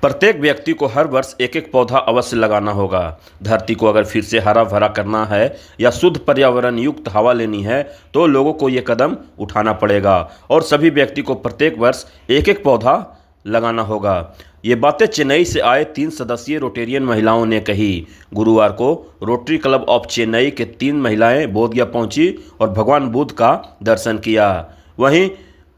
प्रत्येक व्यक्ति को हर वर्ष एक एक पौधा अवश्य लगाना होगा। धरती को अगर फिर से हरा भरा करना है या शुद्ध पर्यावरण युक्त हवा लेनी है तो लोगों को ये कदम उठाना पड़ेगा और सभी व्यक्ति को प्रत्येक वर्ष एक एक पौधा लगाना होगा। ये बातें चेन्नई से आए 3 सदस्यीय रोटेरियन महिलाओं ने कही। गुरुवार को रोटरी क्लब ऑफ चेन्नई के 3 महिलाएं बोधगया पहुंची और भगवान बुद्ध का दर्शन किया। वहीं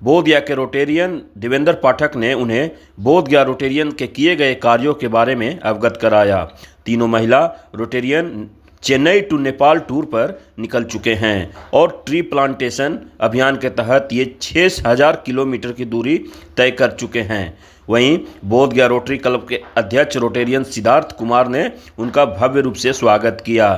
बोधगया के रोटेरियन देवेंद्र पाठक ने उन्हें बोधगया रोटेरियन के किए गए कार्यों के बारे में अवगत कराया। तीनों महिला Rotarian Chennai to Nepal tour पर निकल चुके हैं और ट्री प्लांटेशन अभियान के तहत ये 6000 किलोमीटर की दूरी तय कर चुके हैं। वहीं बोधगया रोटरी क्लब के अध्यक्ष रोटेरियन सिद्धार्थ कुमार ने उनका भव्य रूप से स्वागत किया।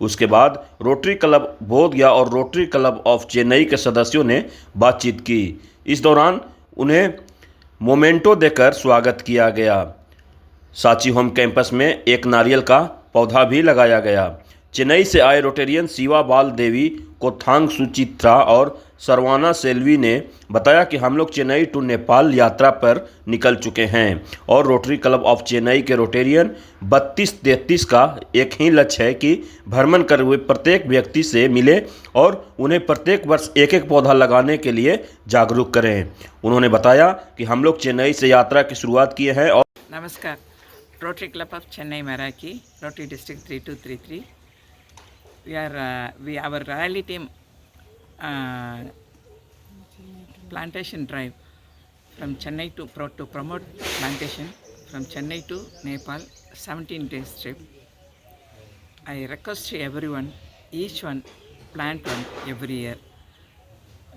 उसके बाद रोटरी क्लब बोधगया और रोटरी क्लब ऑफ चेन्नई के सदस्यों ने बातचीत की। इस दौरान उन्हें मोमेंटो देकर स्वागत किया गया। सांची होम कैंपस में एक नारियल का पौधा भी लगाया गया। चेन्नई से आए रोटेरियन शिवा बाल देवी, कोथांग सुचित्रा और सरवाना सेल्वी ने बताया कि हम लोग चेन्नई टू नेपाल यात्रा पर निकल चुके हैं और रोटरी क्लब ऑफ चेन्नई के रोटेरियन 32-33 का एक ही लक्ष्य है कि भ्रमण कर हुए प्रत्येक व्यक्ति से मिले और उन्हें प्रत्येक वर्ष एक एक पौधा लगाने के लिए जागरूक करें। उन्होंने बताया कि हम लोग चेन्नई से यात्रा की शुरुआत किए हैं और नमस्कार। Rotary Club of Chennai Maraki, Rotary District 3233. Our rally team plantation drive from Chennai to promote plantation from Chennai to Nepal, 17 days trip. I request to everyone, each one plant one every year.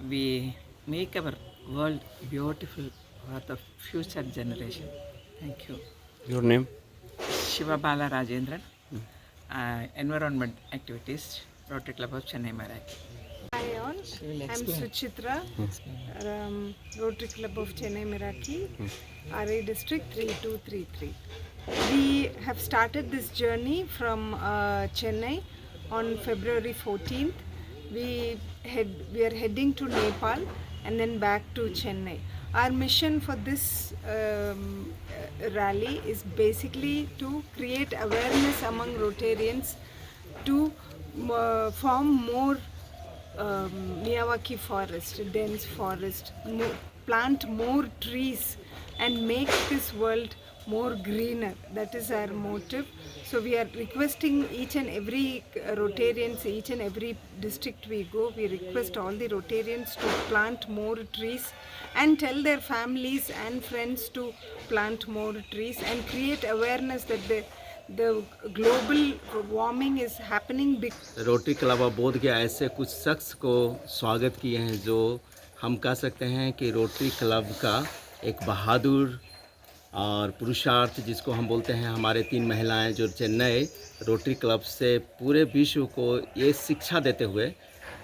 We make our world beautiful for the future generation. Thank you. Your name? Shiva Bala Rajendran, Environment Activities, Rotary Club of Chennai Maraki. Hi all, I'm Suchitra, Rotary Club of Chennai Maraki, RA District 3233. We have started this journey from Chennai on February 14th. We are heading to Nepal and then back to Chennai. Our mission for this rally is basically to create awareness among Rotarians to form more Miyawaki forest, dense forest, plant more trees and make this world more greener. That is our motive. So we are requesting each and every Rotarians, each and every district we go, we request all the Rotarians to plant more trees and tell their families and friends to plant more trees and create awareness that the global warming is happening. Rotary club of Bodhgaya ऐसे कुछ शख्स को स्वागत किए हैं जो हम कह सकते हैं कि रोटरी क्लब का एक बहादुर और पुरुषार्थ जिसको हम बोलते हैं। हमारे 3 महिलाएं जो चेन्नई रोटरी क्लब से पूरे विश्व को ये शिक्षा देते हुए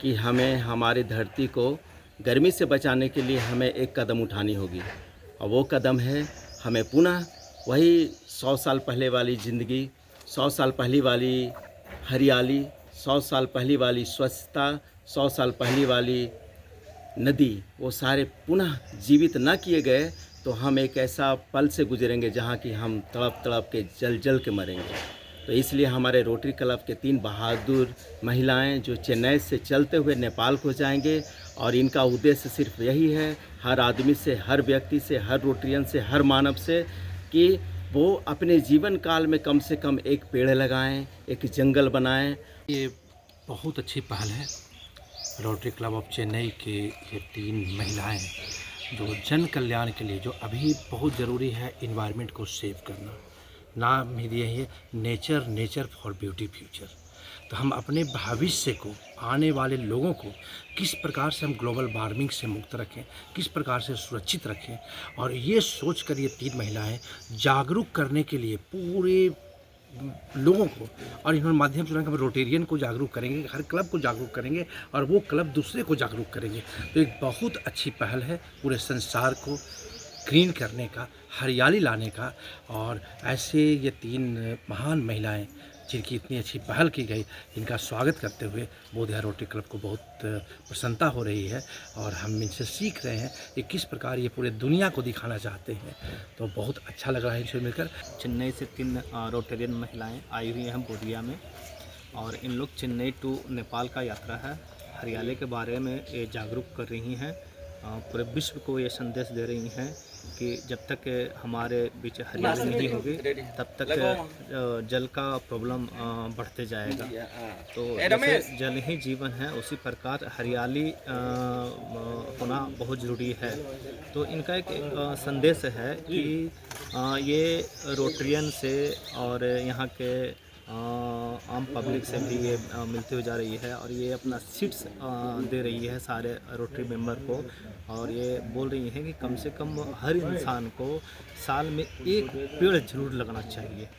कि हमें हमारी धरती को गर्मी से बचाने के लिए हमें एक कदम उठानी होगी और वो कदम है हमें पुनः वही 100 साल पहले वाली ज़िंदगी, 100 साल पहले वाली हरियाली, 100 साल पहले वाली स्वच्छता, 100 साल पहले वाली नदी, वो सारे पुनः जीवित न किए गए तो हम एक ऐसा पल से गुजरेंगे जहाँ कि हम तड़प तड़प के जल के मरेंगे। तो इसलिए हमारे रोटरी क्लब के 3 बहादुर महिलाएं जो चेन्नई से चलते हुए नेपाल को जाएंगे और इनका उद्देश्य सिर्फ यही है हर आदमी से, हर व्यक्ति से, हर रोटरियन से, हर मानव से कि वो अपने जीवन काल में कम से कम एक पेड़ लगाएं, एक जंगल बनाएं। ये बहुत अच्छी पहल है। रोटरी क्लब ऑफ चेन्नई के ये 3 महिलाएं जो जन कल्याण के लिए, जो अभी बहुत ज़रूरी है इन्वायरमेंट को सेव करना, नाम ही दिया है नेचर फॉर ब्यूटी फ्यूचर। तो हम अपने भविष्य को, आने वाले लोगों को किस प्रकार से हम ग्लोबल वार्मिंग से मुक्त रखें, किस प्रकार से सुरक्षित रखें, और ये सोच कर ये 3 महिलाएं जागरूक करने के लिए पूरे लोगों को, और इन्होंने माध्यम से हम रोटेरियन को जागरूक करेंगे, हर क्लब को जागरूक करेंगे और वो क्लब दूसरे को जागरूक करेंगे। तो एक बहुत अच्छी पहल है पूरे संसार को ग्रीन करने का, हरियाली लाने का। और ऐसे ये 3 महान महिलाएं जिनकी इतनी अच्छी पहल की गई, इनका स्वागत करते हुए बोधगया रोटरी क्लब को बहुत प्रसन्नता हो रही है और हम इनसे सीख रहे हैं कि किस प्रकार ये पूरे दुनिया को दिखाना चाहते हैं। तो बहुत अच्छा लग रहा है इनसे मिलकर। चेन्नई से 3 रोटेरियन महिलाएं आई हुई हैं बोधगया में, और इन लोग चेन्नई टू नेपाल का यात्रा है, हरियाली के बारे में ये जागरूक कर रही हैं। पूरे विश्व को ये संदेश दे रही हैं कि जब तक हमारे बीच हरियाली नहीं होगी तब तक जल का प्रॉब्लम बढ़ते जाएगा। तो जैसे जल ही जीवन है, उसी प्रकार हरियाली होना बहुत ज़रूरी है। तो इनका एक संदेश है कि ये रोटेरियन से और यहाँ के आम पब्लिक से भी ये मिलती हुई जा रही है, और ये अपना सीट्स दे रही है सारे रोटरी मेंबर को, और ये बोल रही है कि कम से कम हर इंसान को साल में 1 पेड़ जरूर लगाना चाहिए।